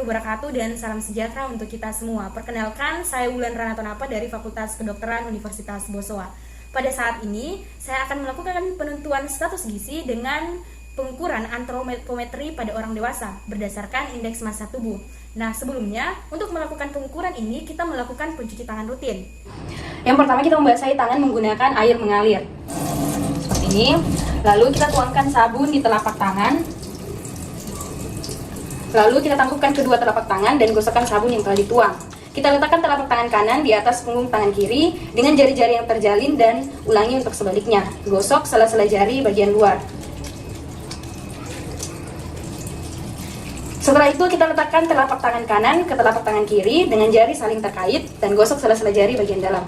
wabarakatuh dan salam sejahtera untuk kita semua. Perkenalkan, saya Wulan Ranatonapa dari Fakultas Kedokteran Universitas Bosowa. Pada saat ini, saya akan melakukan penentuan status gizi dengan pengukuran antropometri pada orang dewasa berdasarkan indeks massa tubuh. Nah, sebelumnya, untuk melakukan pengukuran ini, kita melakukan pencuci tangan rutin. Yang pertama, kita membasahi tangan menggunakan air mengalir. Seperti ini. Lalu kita tuangkan sabun di telapak tangan. Lalu kita tangkupkan kedua telapak tangan dan gosokkan sabun yang telah dituang. Kita letakkan telapak tangan kanan di atas punggung tangan kiri dengan jari-jari yang terjalin dan ulangi untuk sebaliknya. Gosok sela-sela jari bagian luar. Setelah itu kita letakkan telapak tangan kanan ke telapak tangan kiri dengan jari saling terkait dan gosok sela-sela jari bagian dalam.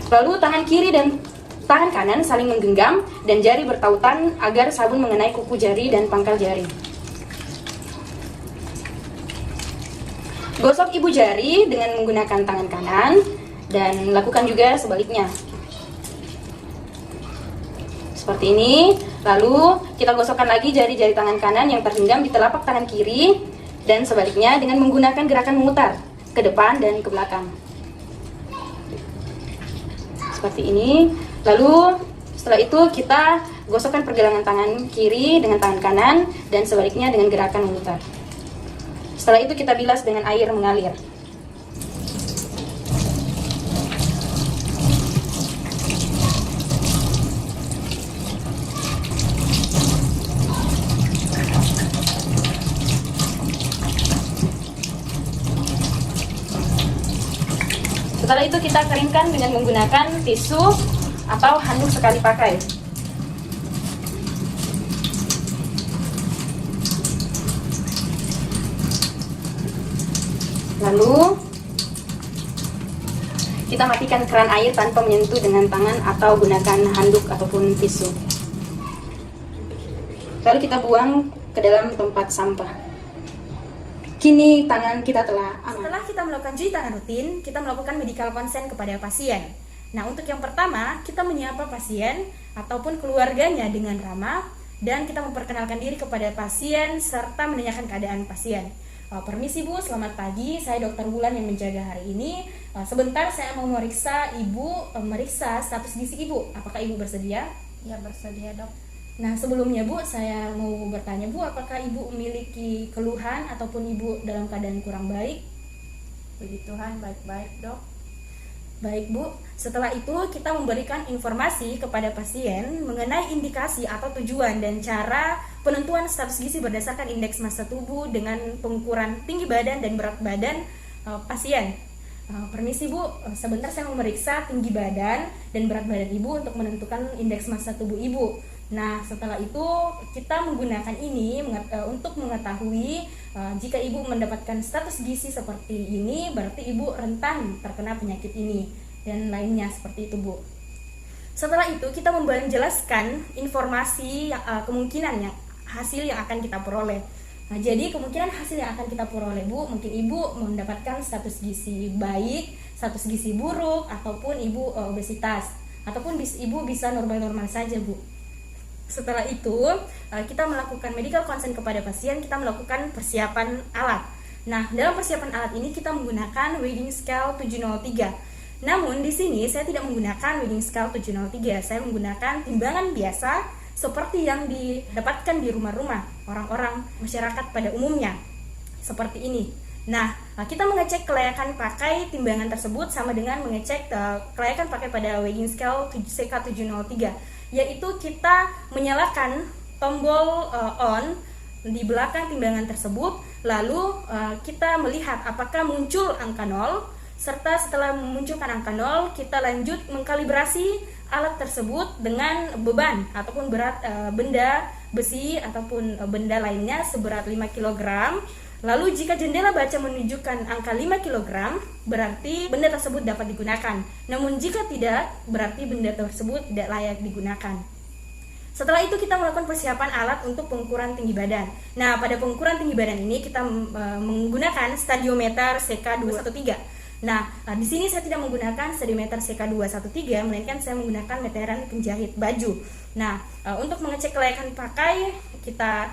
Lalu tangan kiri dan tangan kanan saling menggenggam dan jari bertautan agar sabun mengenai kuku jari dan pangkal jari. Gosok ibu jari dengan menggunakan tangan kanan dan lakukan juga sebaliknya. Seperti ini. Lalu kita gosokkan lagi jari-jari tangan kanan yang tergenggam di telapak tangan kiri dan sebaliknya dengan menggunakan gerakan memutar ke depan dan ke belakang. Seperti ini. Lalu setelah itu kita gosokkan pergelangan tangan kiri dengan tangan kanan dan sebaliknya dengan gerakan memutar. Setelah itu kita bilas dengan air mengalir. Setelah itu kita keringkan dengan menggunakan tisu atau handuk sekali pakai. Lalu kita matikan keran air tanpa menyentuh dengan tangan atau gunakan handuk ataupun tisu. Lalu kita buang ke dalam tempat sampah. Kini tangan kita telah aman. Setelah kita melakukan cuci tangan rutin, kita melakukan medical consent kepada pasien. Nah, untuk yang pertama, kita menyapa pasien ataupun keluarganya dengan ramah dan kita memperkenalkan diri kepada pasien serta menanyakan keadaan pasien. Permisi Bu, selamat pagi. Saya Dr. Wulan yang menjaga hari ini. Sebentar saya mau memeriksa Ibu, memeriksa status gizi Ibu. Apakah Ibu bersedia? Ya, bersedia, Dok. Nah, sebelumnya Bu, saya mau bertanya Bu, apakah Ibu memiliki keluhan ataupun Ibu dalam keadaan kurang baik? Puji Tuhan, baik-baik, Dok. Baik Bu, setelah itu kita memberikan informasi kepada pasien mengenai indikasi atau tujuan dan cara penentuan status gizi berdasarkan indeks massa tubuh dengan pengukuran tinggi badan dan berat badan pasien. Permisi Bu, sebentar saya memeriksa tinggi badan dan berat badan Ibu untuk menentukan indeks massa tubuh Ibu. Nah, setelah itu kita menggunakan ini untuk mengetahui jika Ibu mendapatkan status gizi seperti ini, berarti Ibu rentan terkena penyakit ini dan lainnya seperti itu Bu. Setelah itu kita menjelaskan informasi kemungkinan hasil yang akan kita peroleh. Nah, jadi kemungkinan hasil yang akan kita peroleh Bu, mungkin Ibu mendapatkan status gizi baik, status gizi buruk, ataupun Ibu obesitas, ataupun Ibu bisa normal-normal saja Bu. Setelah itu kita melakukan medical consent kepada pasien, kita melakukan persiapan alat. Nah, dalam persiapan alat ini kita menggunakan weighing scale 703. Namun di sini saya tidak menggunakan weighing scale 703. Saya menggunakan timbangan biasa seperti yang didapatkan di rumah-rumah orang-orang masyarakat pada umumnya. Seperti ini. Nah, kita mengecek kelayakan pakai timbangan tersebut sama dengan mengecek kelayakan pakai pada weighing scale CK703. Yaitu kita menyalakan tombol on di belakang timbangan tersebut, lalu kita melihat apakah muncul angka 0, serta setelah memunculkan angka 0 kita lanjut mengkalibrasi alat tersebut dengan beban ataupun berat benda besi ataupun benda lainnya seberat 5 kg. Lalu jika jendela baca menunjukkan angka 5 kg, berarti benda tersebut dapat digunakan. Namun jika tidak, berarti benda tersebut tidak layak digunakan. Setelah itu kita melakukan persiapan alat untuk pengukuran tinggi badan. Nah, pada pengukuran tinggi badan ini kita menggunakan stadiometer CK213. Nah, di sini saya tidak menggunakan stadiometer CK213, melainkan saya menggunakan meteran penjahit baju. Nah, untuk mengecek kelayakan pakai, kita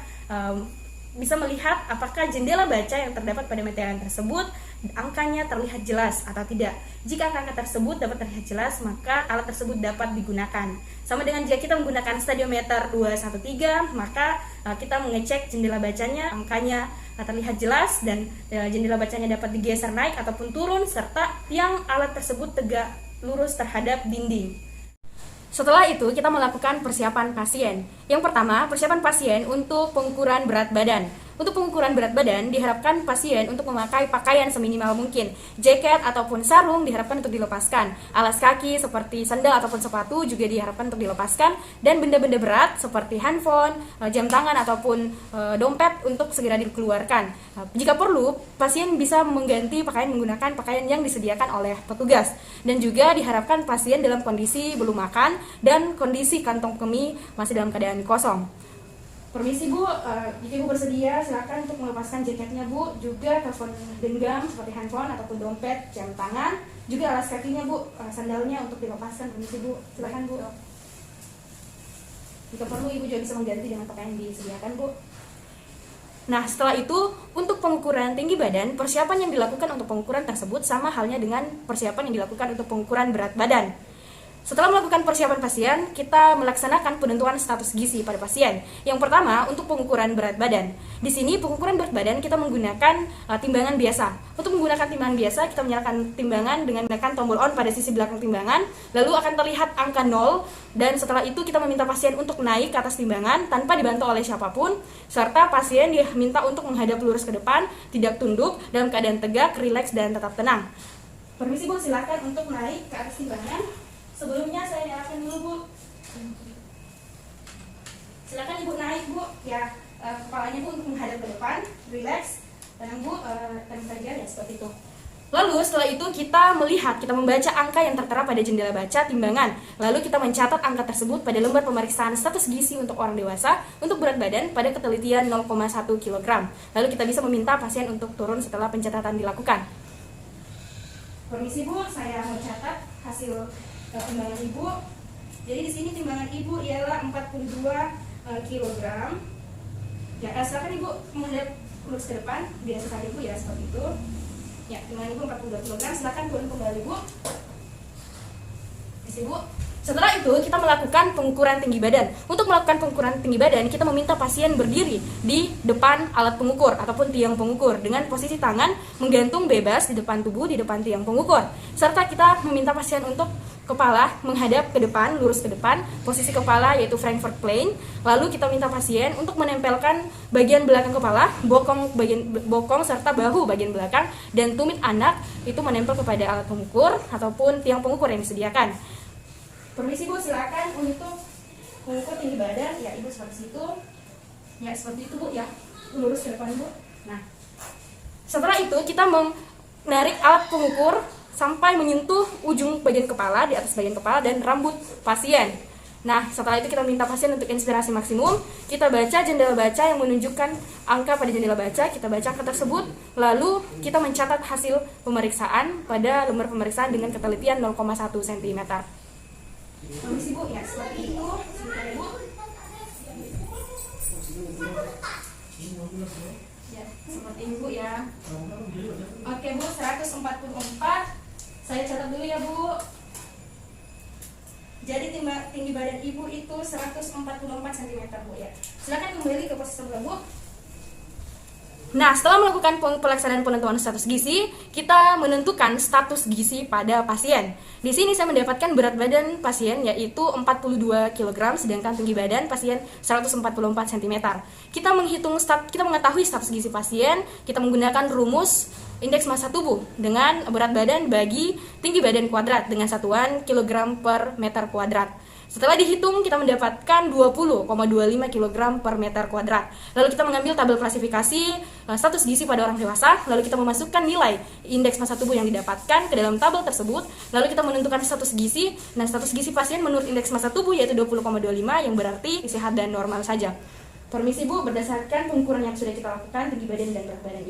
bisa melihat apakah jendela baca yang terdapat pada meteran tersebut angkanya terlihat jelas atau tidak. Jika angka tersebut dapat terlihat jelas, maka alat tersebut dapat digunakan. Sama dengan jika kita menggunakan stadiometer 213, maka kita mengecek jendela bacanya, angkanya terlihat jelas dan jendela bacanya dapat digeser naik ataupun turun, serta tiang alat tersebut tegak lurus terhadap dinding. Setelah itu, kita melakukan persiapan pasien. Yang pertama, persiapan pasien untuk pengukuran berat badan. Untuk pengukuran berat badan, diharapkan pasien untuk memakai pakaian seminimal mungkin. Jaket ataupun sarung diharapkan untuk dilepaskan. Alas kaki seperti sandal ataupun sepatu juga diharapkan untuk dilepaskan. Dan benda-benda berat seperti handphone, jam tangan ataupun dompet untuk segera dikeluarkan. Jika perlu, pasien bisa mengganti pakaian menggunakan pakaian yang disediakan oleh petugas. Dan juga diharapkan pasien dalam kondisi belum makan dan kondisi kantong kemih masih dalam keadaan kosong. Permisi Bu, jika Ibu bersedia silakan untuk melepaskan jaketnya Bu, juga telepon genggam seperti handphone ataupun dompet, jam tangan, juga alas kakinya Bu, sandalnya untuk dilepaskan. Permisi Bu, silakan Bu. Jika perlu Ibu juga bisa mengganti dengan pakaian yang disediakan Bu. Nah, setelah itu untuk pengukuran tinggi badan, persiapan yang dilakukan untuk pengukuran tersebut sama halnya dengan persiapan yang dilakukan untuk pengukuran berat badan. Setelah melakukan persiapan pasien, kita melaksanakan penentuan status gizi pada pasien. Yang pertama, untuk pengukuran berat badan. Di sini pengukuran berat badan kita menggunakan timbangan biasa. Untuk menggunakan timbangan biasa, kita menyalakan timbangan dengan menekan tombol on pada sisi belakang timbangan, lalu akan terlihat angka 0, dan setelah itu kita meminta pasien untuk naik ke atas timbangan tanpa dibantu oleh siapapun, serta pasien diminta untuk menghadap lurus ke depan, tidak tunduk, dalam keadaan tegak, rileks, dan tetap tenang. Permisi Bu, silakan untuk naik ke atas timbangan. Sebelumnya saya nyalakan dulu Bu. Silakan Ibu naik Bu, ya kepalanya Bu untuk menghadap ke depan, relax, tenang Bu, tenang saja ya seperti itu. Lalu setelah itu kita membaca angka yang tertera pada jendela baca timbangan. Lalu kita mencatat angka tersebut pada lembar pemeriksaan status gizi untuk orang dewasa untuk berat badan pada ketelitian 0,1 kg. Lalu kita bisa meminta pasien untuk turun setelah pencatatan dilakukan. Permisi Bu, saya mencatat hasil timbangan Ibu. Jadi di sini timbangan Ibu ialah 42 kg. Ya, silakan Ibu menghadap lurus ke depan, biasa saja Ibu ya seperti itu. Ya, timbangan Ibu 42 kg. Silakan turun kembali Bu. Isi Bu. Setelah itu kita melakukan pengukuran tinggi badan. Untuk melakukan pengukuran tinggi badan, kita meminta pasien berdiri di depan alat pengukur ataupun tiang pengukur dengan posisi tangan menggantung bebas di depan tubuh, di depan tiang pengukur. Serta kita meminta pasien untuk kepala menghadap ke depan, lurus ke depan, posisi kepala yaitu Frankfurt plane. Lalu kita minta pasien untuk menempelkan bagian belakang kepala, bokong serta bahu bagian belakang, dan tumit anak itu menempel kepada alat pengukur ataupun tiang pengukur yang disediakan. Permisi Bu, silakan untuk mengukur tinggi badan. Ya Ibu seperti itu. Ya seperti itu Bu ya. Lurus ke depan Bu. Nah, setelah itu kita menarik alat pengukur sampai menyentuh ujung bagian kepala, di atas bagian kepala dan rambut pasien. Nah, setelah itu kita minta pasien untuk inspirasi maksimum. Kita baca jendela baca yang menunjukkan angka pada jendela baca. Kita baca angka tersebut. Lalu kita mencatat hasil pemeriksaan pada lembar pemeriksaan dengan ketelitian 0,1 cm. Permisi Bu, ya seperti itu. Sebentar ya Bu. Ya, seperti ini Bu ya. Oke Bu, 144. Saya catat dulu ya Bu. Jadi tinggi badan Ibu itu 144 cm Bu ya. Silakan kembali ke posisi semula Bu. Nah, setelah melakukan pelaksanaan penentuan status gizi, kita menentukan status gizi pada pasien. Di sini saya mendapatkan berat badan pasien yaitu 42 kg, sedangkan tinggi badan pasien 144 cm. Kita mengetahui status gizi pasien, kita menggunakan rumus indeks massa tubuh dengan berat badan bagi tinggi badan kuadrat dengan satuan kilogram per meter kuadrat. Setelah dihitung, kita mendapatkan 20,25 kg per meter kuadrat. Lalu kita mengambil tabel klasifikasi status gizi pada orang dewasa, lalu kita memasukkan nilai indeks massa tubuh yang didapatkan ke dalam tabel tersebut, lalu kita menentukan status gizi. Nah, status gizi pasien menurut indeks massa tubuh yaitu 20,25 yang berarti sehat dan normal saja. Permisi Bu, berdasarkan pengukuran yang sudah kita lakukan tinggi badan dan berat badan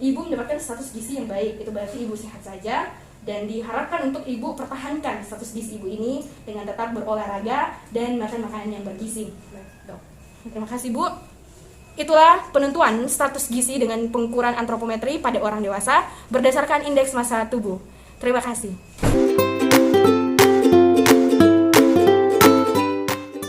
Ibu mendapatkan status gizi yang baik. Itu berarti Ibu sehat saja. Dan diharapkan untuk Ibu pertahankan status gizi Ibu ini dengan tetap berolahraga dan makan makanan yang bergizi. Terima kasih Bu. Itulah penentuan status gizi dengan pengukuran antropometri pada orang dewasa berdasarkan indeks massa tubuh. Terima kasih.